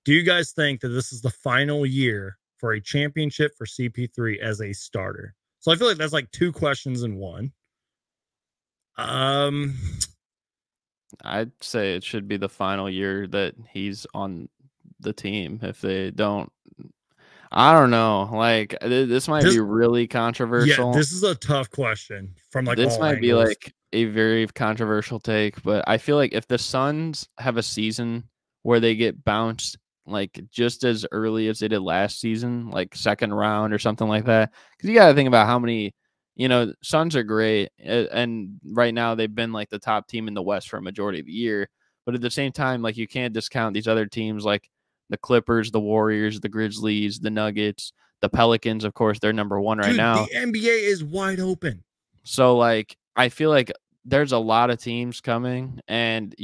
Do you guys think that this is the final year for a championship for CP3 as a starter? So I feel like that's like two questions in one. I'd say it should be the final year that he's on the team. If they don't, I don't know. Like this might be really controversial. Yeah, this is a tough question from like this all might angles. be like a very controversial take, but I feel like if the Suns have a season where they get bounced like just as early as they did last season, like second round or something like that, because you got to think about how many, Suns are great, and right now they've been like the top team in the West for a majority of the year. But at the same time, like you can't discount these other teams like the Clippers, the Warriors, the Grizzlies, the Nuggets, the Pelicans. Of course, they're number one right now. The NBA is wide open. So like I feel like there's a lot of teams coming, and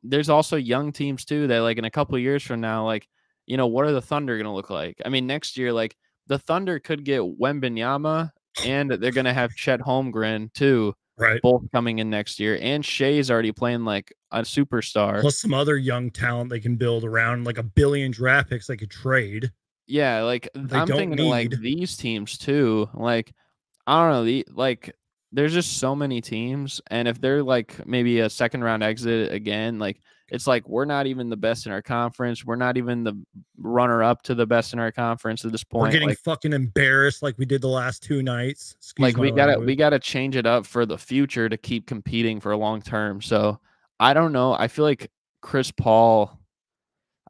there's also young teams too that like in a couple of years from now, like what are the Thunder going to look like? I mean, next year, like the Thunder could get Wembanyama, and they're going to have Chet Holmgren too, right? Both coming in next year, and Shea's already playing like a superstar. Plus some other young talent they can build around, like a billion draft picks they could trade. Yeah, like I'm thinking of like these teams too. Like I don't know, there's just so many teams, and if they're like maybe a second round exit again, like it's like we're not even the best in our conference. We're not even the runner up to the best in our conference at this point. We're getting fucking embarrassed like we did the last two nights. Like we gotta change it up for the future to keep competing for a long term. So I don't know. I feel like Chris Paul,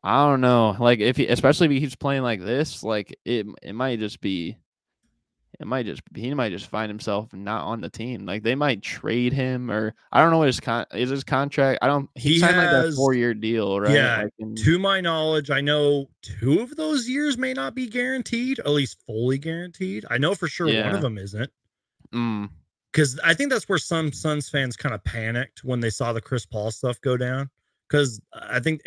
I don't know. Like especially if he keeps playing like this, like it might just be. He might just find himself not on the team. Like they might trade him, or I don't know what his contract. He signed like a 4-year deal, right? Yeah. To my knowledge, I know 2 of those years may not be guaranteed, at least fully guaranteed. I know for sure one of them isn't. Because I think that's where some Suns fans kind of panicked when they saw the Chris Paul stuff go down. Because I think,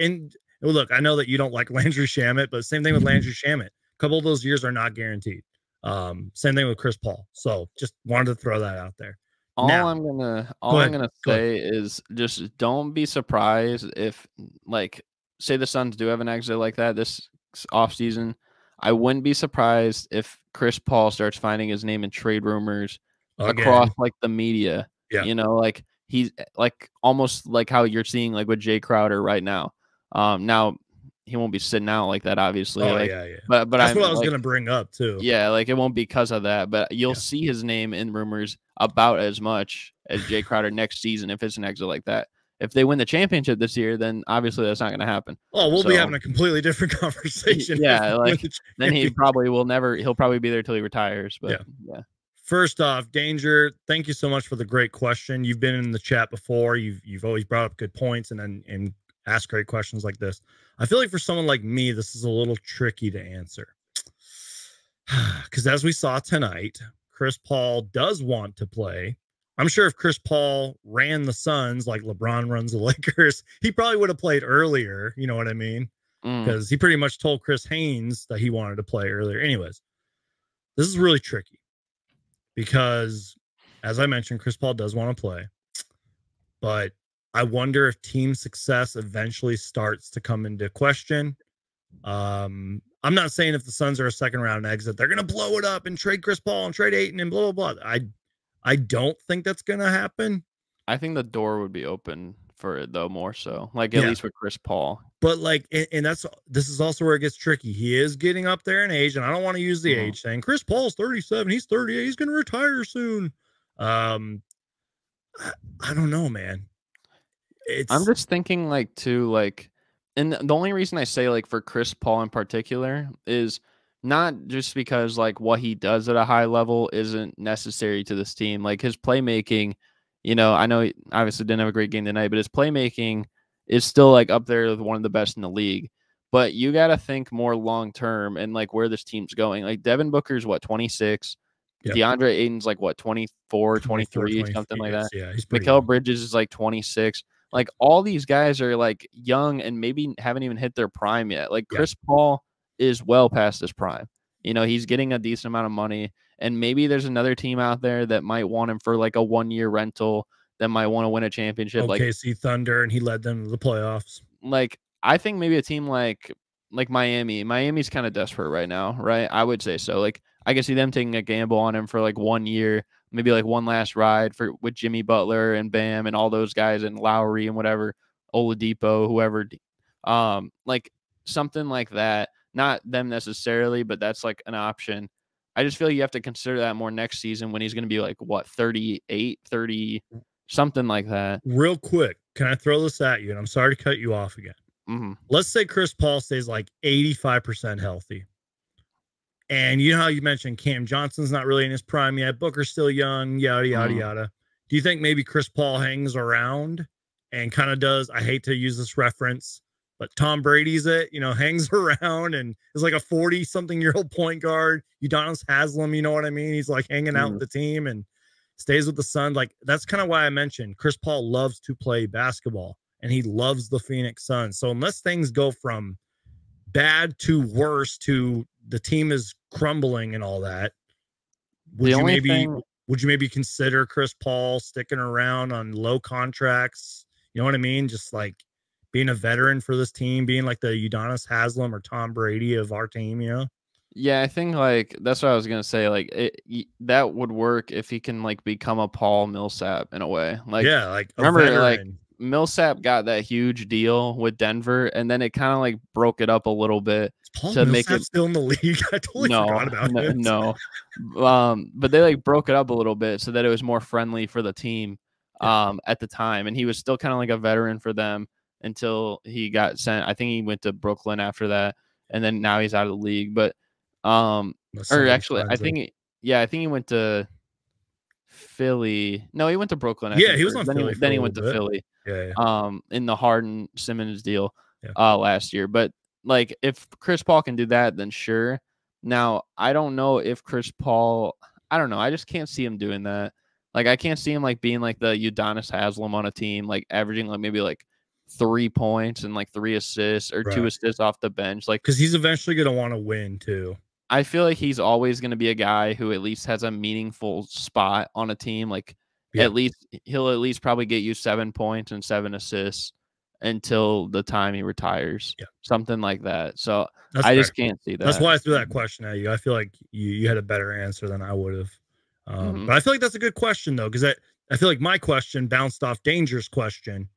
look, I know that you don't like Landry Shamet, but same thing with Landry Shamet. A couple of those years are not guaranteed. Same thing with Chris Paul. So just wanted to throw that out there. All I'm gonna say is just don't be surprised if, like, say the Suns do have an exit like that this offseason. I wouldn't be surprised if Chris Paul starts finding his name in trade rumors across like the media. Yeah. Like he's like almost like how you're seeing like with Jay Crowder right now. Now he won't be sitting out like that, obviously. But that's what I was gonna bring up too. Yeah, like it won't be because of that, but you'll see his name in rumors about as much as Jay Crowder next season if it's an exit like that. If they win the championship this year, then obviously that's not going to happen. Oh, we'll be having a completely different conversation. Yeah, like then he probably will never. He'll probably be there till he retires. But yeah. First off, Danger, thank you so much for the great question. You've been in the chat before. You've always brought up good points and asked great questions like this. I feel like for someone like me, this is a little tricky to answer. Because as we saw tonight, Chris Paul does want to play. I'm sure if Chris Paul ran the Suns like LeBron runs the Lakers, he probably would have played earlier. You know what I mean? Because he pretty much told Chris Haynes that he wanted to play earlier. Anyways, this is really tricky because, as I mentioned, Chris Paul does want to play. But I wonder if team success eventually starts to come into question. I'm not saying if the Suns are a second round exit, they're going to blow it up and trade Chris Paul and trade Ayton and blah, blah, blah. I don't think that's going to happen. I think the door would be open for it, though, more so. Like, at least with Chris Paul. But, like, and this is also where it gets tricky. He is getting up there in age, and I don't want to use the age thing. Chris Paul's 37. He's 38. He's going to retire soon. I don't know, man. I'm just thinking, like, too, like, and the only reason I say, like, for Chris Paul in particular is not just because, like, what he does at a high level isn't necessary to this team. Like, his playmaking, I know he obviously didn't have a great game tonight, but his playmaking is still, like, up there with one of the best in the league. But you got to think more long-term and, like, where this team's going. Like, Devin Booker's, 26? Yep. DeAndre Ayton's, 24, 23, something like that. Yeah, he's Mikal Bridges is, 26. Like, all these guys are, young and maybe haven't even hit their prime yet. Like, Chris Paul is well past his prime. He's getting a decent amount of money, and maybe there's another team out there that might want him for, a 1-year rental that might want to win a championship. OKC Thunder, and he led them to the playoffs. Like, I think maybe a team like like Miami's kind of desperate right now, right? I would say so. Like I can see them taking a gamble on him for like 1 year, maybe like one last ride for with Jimmy Butler and Bam and all those guys and Lowry and whatever, Oladipo, whoever, like something like that. Not them necessarily, but that's like an option. I just feel like you have to consider that more next season when he's going to be like what 38, 30, something like that. Real quick, can I throw this at you? And I'm sorry to cut you off again. Mm-hmm. Let's say Chris Paul stays like 85% healthy. And you know how you mentioned Cam Johnson's not really in his prime yet. Booker's still young, yada, yada, yada. Do you think maybe Chris Paul hangs around and kind of does, I hate to use this reference, but Tom Brady's it, hangs around and is like a 40-something-year-old point guard. Udonis Haslem, you know what I mean? He's like hanging out with the team and stays with the Suns. Like, that's kind of why I mentioned Chris Paul loves to play basketball and he loves the Phoenix Suns. So unless things go from bad to worse to the team is crumbling and all that, would you maybe consider Chris Paul sticking around on low contracts? You know what I mean? Just like being a veteran for this team, being like the Udonis Haslem or Tom Brady of our team, Yeah, I think like that's what I was gonna say. Like that would work if he can like become a Paul Millsap in a way. Like yeah, like remember like Millsap got that huge deal with Denver, and then it kind of like broke it up a little bit to make it still in the league. I totally forgot about it. No, but they like broke it up a little bit so that it was more friendly for the team at the time, and he was still kind of like a veteran for them until he got sent. I think he went to Brooklyn after that, and then now he's out of the league. But or actually, I think he went to Philly. No, he went to Brooklyn. I think he was on Philly. Then he went to Philly. Yeah. In the Harden Simmons deal last year. But like if Chris Paul can do that, then sure. Now, I don't know if Chris Paul, I don't know. I just can't see him doing that. Like I can't see him like being like the Udonis Haslem on a team, like averaging like maybe like 3 points and like 3 assists or 2 assists off the bench. Like because he's eventually going to want to win too. I feel like he's always going to be a guy who at least has a meaningful spot on a team. Like he'll at least probably get you 7 points and 7 assists until the time he retires, something like that. So I just can't see that. That's why I threw that question at you. I feel like you had a better answer than I would have. But I feel like that's a good question though, because I feel like my question bounced off Danger's question.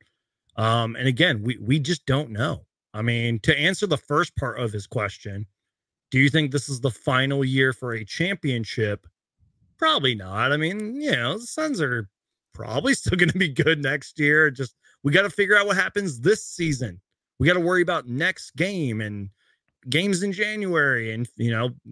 And again, we just don't know. I mean, to answer the first part of his question, do you think this is the final year for a championship? Probably not. I mean, the Suns are probably still going to be good next year. Just we got to figure out what happens this season. We got to worry about next game and games in January and,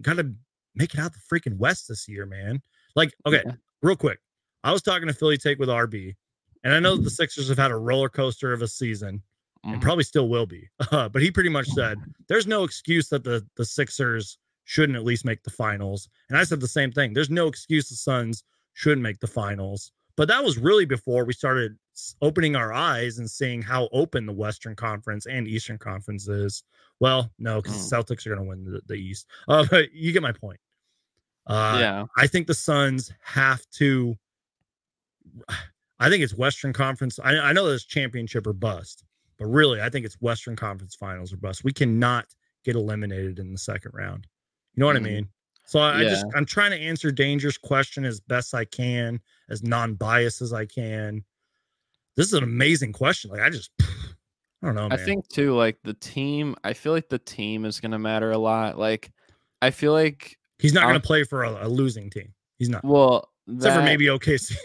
got to make it out the freaking West this year, man. Like, okay, real quick. I was talking to Philly Take with RB, and I know that the Sixers have had a roller coaster of a season. And probably still will be. But he pretty much said there's no excuse that the Sixers shouldn't at least make the finals. And I said the same thing. There's no excuse the Suns shouldn't make the finals. But that was really before we started opening our eyes and seeing how open the Western Conference and Eastern Conference is. Well, no, because the Celtics are going to win the East. But you get my point. I think the Suns have to. I think it's Western Conference. I know there's championship or bust. But really, I think it's Western Conference Finals or bust. We cannot get eliminated in the second round. You know what I mean? So I'm trying to answer Danger's question as best I can, as non-biased as I can. This is an amazing question. Like I don't know, man. I think too, like the team, I feel like the team is going to matter a lot. Like I feel like he's not going to play for a losing team. He's not. Well, except for maybe OKC.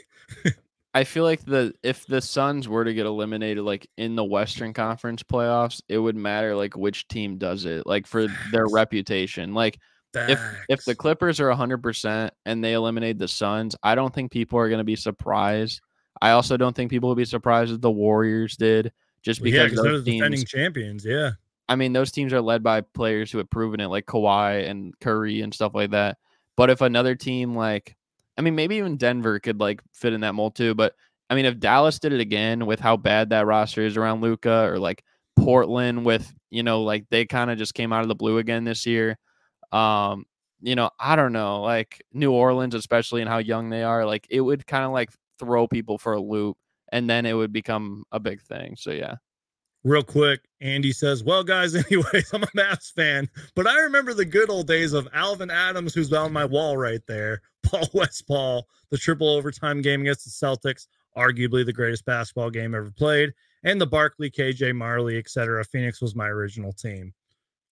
I feel like if the Suns were to get eliminated like in the Western Conference playoffs, it would matter like which team does it, like for their reputation. Like if the Clippers are 100% and they eliminate the Suns, I don't think people are going to be surprised. I also don't think people will be surprised if the Warriors did, just because they're the defending champions. Yeah, I mean those teams are led by players who have proven it, like Kawhi and Curry and stuff like that. But if another team like I mean, maybe even Denver could like fit in that mold too. But I mean, if Dallas did it again with how bad that roster is around Luka, or like Portland with, like they kind of just came out of the blue again this year. I don't know, like New Orleans, especially and how young they are, like it would kind of like throw people for a loop and then it would become a big thing. So, yeah. Real quick, Andy says, well, guys, anyways, I'm a Mavs fan, but I remember the good old days of Alvin Adams, who's on my wall right there, Paul Westphal, the triple overtime game against the Celtics, arguably the greatest basketball game ever played, and the Barkley, KJ Marley, etc. Phoenix was my original team.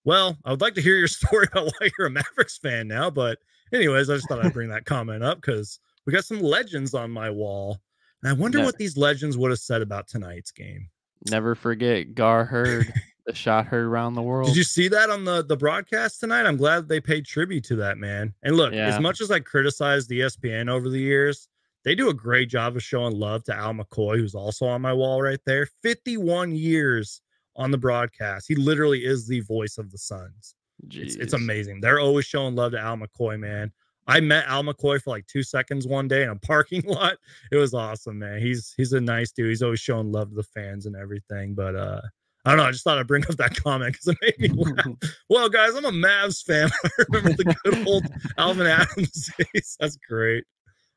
Well, I would like to hear your story about why you're a Mavericks fan now, but anyways, I just thought I'd bring that comment up because we got some legends on my wall, and I wonder what these legends would have said about tonight's game. Never forget Gar Heard, the shot heard around the world. Did you see that on the broadcast tonight? I'm glad they paid tribute to that, man. And look, as much as I criticized ESPN over the years, they do a great job of showing love to Al McCoy, who's also on my wall right there. 51 years on the broadcast. He literally is the voice of the Suns. It's amazing. They're always showing love to Al McCoy, man. I met Al McCoy for like 2 seconds one day in a parking lot. It was awesome, man. He's a nice dude. He's always showing love to the fans and everything. But I don't know. I just thought I'd bring up that comment because it made me laugh. Well, guys, I'm a Mavs fan. I remember the good old Alvin Adams days. That's great.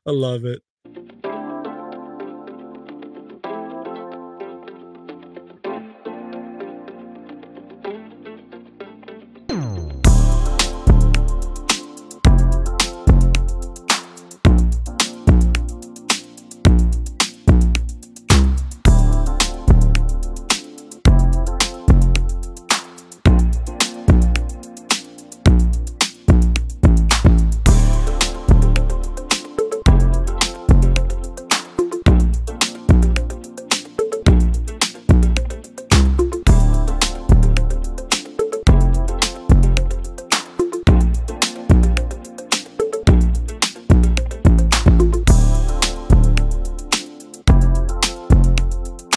I love it.